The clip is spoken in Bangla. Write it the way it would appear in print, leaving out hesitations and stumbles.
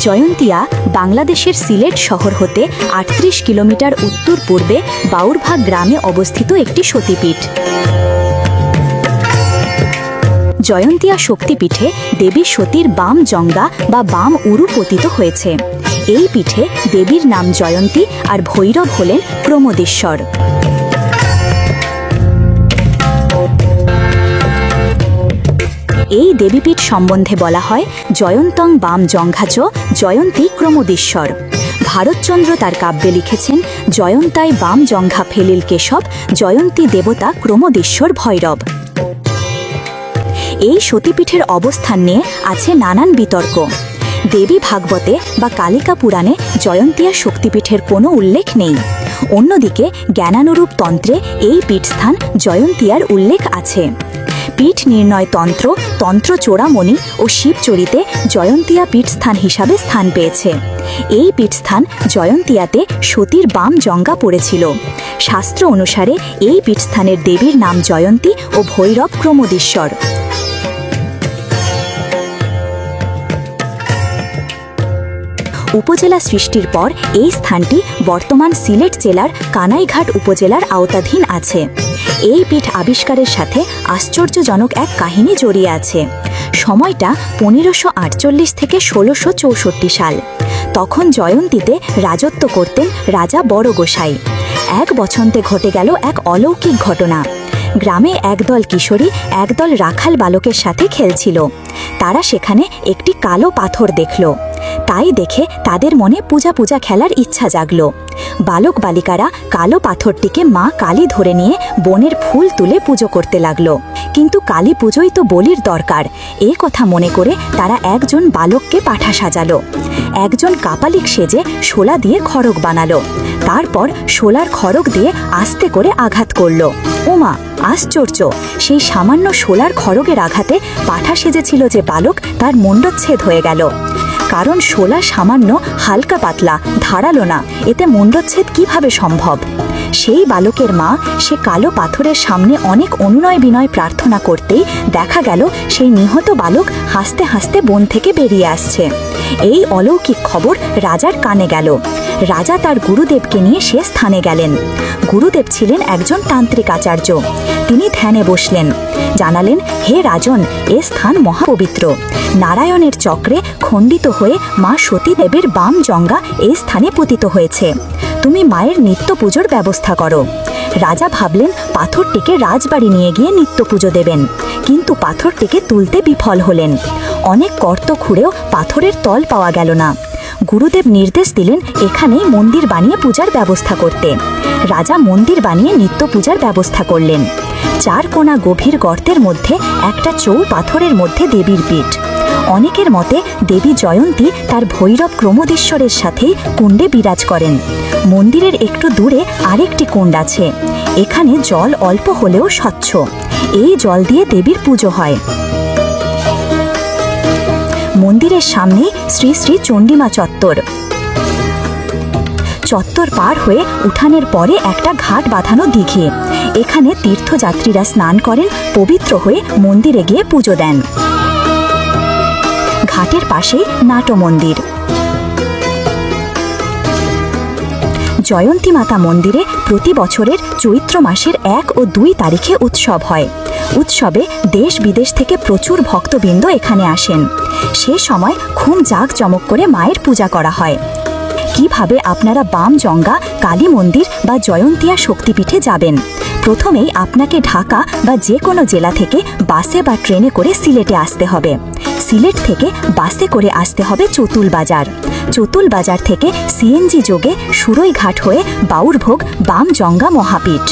জয়ন্তিয়া বাংলাদেশের সিলেট শহর হতে ৩৮ কিলোমিটার উত্তর পূর্বে বাউরভাগ গ্রামে অবস্থিত একটি সতীপীঠ। জয়ন্তিয়া শক্তিপীঠে দেবী সতীর বাম জঙ্গা বা বাম উরু পতিত হয়েছে। এই পীঠে দেবীর নাম জয়ন্তী আর ভৈরব হলেন প্রমোদেশ্বর। এই দেবীপীঠ সম্বন্ধে বলা হয় জয়ন্তং বাম জঙ্ঘাচ জয়ন্তী ক্রমোদেশ্বর। ভারতচন্দ্র তার কাব্যে লিখেছেন জয়ন্তায় বাম জঙ্ঘা ফেলিল কেশব জয়ন্তী দেবতা ক্রমোদেশ্বর ভৈরব। এই সতীপীঠের অবস্থান নিয়ে আছে নানান বিতর্ক। দেবী ভাগবতে বা কালিকা পুরাণে জয়ন্তিয়া শক্তিপীঠের কোনো উল্লেখ নেই। অন্যদিকে জ্ঞানানুরূপ তন্ত্রে এই পীঠস্থান জয়ন্তিয়ার উল্লেখ আছে। পীঠ নির্ণয় তন্ত্র, তন্ত্র চূড়ামণি ও শিবচরিতে জয়ন্তিয়া পীঠস্থান হিসাবে স্থান পেয়েছে। এই পীঠস্থান জয়ন্তিয়াতে সতীর বাম জঙ্গা পড়েছিল। শাস্ত্র অনুসারে এই পীঠস্থানের দেবীর নাম জয়ন্তী ও ভৈরব ক্রমোদেশ্বর। উপজেলা সৃষ্টির পর এই স্থানটি বর্তমান সিলেট জেলার কানাইঘাট উপজেলার আওতাধীন আছে। এই পীঠ আবিষ্কারের সাথে আশ্চর্যজনক এক কাহিনী জড়িয়ে আছে। সময়টা 1548 থেকে 1664 সাল। তখন জয়ন্তীতে রাজত্ব করতেন রাজা বড় গোসাই। এক বছন্তে ঘটে গেল এক অলৌকিক ঘটনা। গ্রামে একদল কিশোরী একদল রাখাল বালকের সাথে খেলছিল। তারা সেখানে একটি কালো পাথর দেখল। তাই দেখে তাদের মনে পূজা খেলার ইচ্ছা জাগল। বালক বালিকারা কালো পাথরটিকে মা কালী ধরে নিয়ে বনের ফুল তুলে পুজো করতে লাগলো। কিন্তু কালী পুজোই তো বলির দরকার, এ কথা মনে করে তারা একজন বালককে পাঠা সাজালো। একজন কাপালিক সেজে শোলা দিয়ে খড়গ বানালো। তারপর শোলার খড়গ দিয়ে আস্তে করে আঘাত করলো। ওমা, আশ্চর্য! সেই সামান্য শোলার খড়গের আঘাতে পাঠা সেজেছিল যে বালক, তার মুণ্ডচ্ছেদ হয়ে গেল। কারণ শোলা সামান্য হালকা পাতলা, ধারালো না, এতে মুণ্ডচ্ছেদ কিভাবে সম্ভব? সেই বালকের মা সে কালো পাথরের সামনে অনেক অনুনয় বিনয় প্রার্থনা করতেই দেখা গেল সেই নিহত বালক হাসতে হাসতে বন থেকে বেরিয়ে আসছে। এই অলৌকিক খবর রাজার কানে গেল। রাজা তার গুরুদেবকে নিয়ে সে স্থানে গেলেন। গুরুদেব ছিলেন একজন তান্ত্রিক আচার্য। তিনি ধ্যানে বসলেন। জানালেন, হে রাজন, এ স্থান মহাপবিত্র। নারায়ণের চক্রে খণ্ডিত হয়ে মা সতীদেবীর বাম জঙ্গা এই স্থানে পতিত হয়েছে। তুমি মায়ের নিত্য পুজোর ব্যবস্থা করো। রাজা ভাবলেন পাথরটিকে রাজবাড়ি নিয়ে গিয়ে নিত্য পুজো দেবেন, কিন্তু পাথরটিকে তুলতে বিফল হলেন। অনেক গর্ত খুঁড়েও পাথরের তল পাওয়া গেল না। গুরুদেব নির্দেশ দিলেন এখানেই মন্দির বানিয়ে পূজার ব্যবস্থা করতে। রাজা মন্দির বানিয়ে নিত্য পূজার ব্যবস্থা করলেন। 4 কোণা গভীর গর্তের মধ্যে একটা চৌ পাথরের মধ্যে দেবীর পীঠ। অনেকের মতে দেবী জয়ন্তী তার ভৈরব ক্রমোদেশ্বরের সাথেই কুণ্ডে বিরাজ করেন। মন্দিরের একটু দূরে আরেকটি কুণ্ড আছে। এখানে জল অল্প হলেও স্বচ্ছ। এই জল দিয়ে দেবীর পুজো হয়। মন্দিরের সামনেই শ্রী শ্রী চণ্ডীমা চত্বর। চত্বর পার হয়ে উঠানের পরে একটা ঘাট বাঁধানো দিঘি। এখানে তীর্থযাত্রীরা স্নান করেন, পবিত্র হয়ে মন্দিরে গিয়ে পুজো দেন। ঘাটের পাশেই নাটো মন্দির। জয়ন্তী মাতা মন্দিরে প্রতি বছরের চৈত্র মাসের 1 ও 2 তারিখে উৎসব হয়। উৎসবে দেশ বিদেশ থেকে প্রচুর ভক্তবৃন্দ এখানে আসেন। সে সময় খুব জাঁকজমক করে মায়ের পূজা করা হয়। কিভাবে আপনারা বাম জঙ্গা, কালী মন্দির বা জয়ন্তিয়া শক্তিপীঠে যাবেন? প্রথমেই আপনাকে ঢাকা বা যে কোনো জেলা থেকে বাসে বা ট্রেনে করে সিলেটে আসতে হবে। সিলেট থেকে বাসে করে আসতে হবে চতুল বাজার। চতুল বাজার থেকে সিএনজি যোগে সুরৈঘাট হয়ে বাউরভোগ বাম জঙ্গা মহাপীঠ।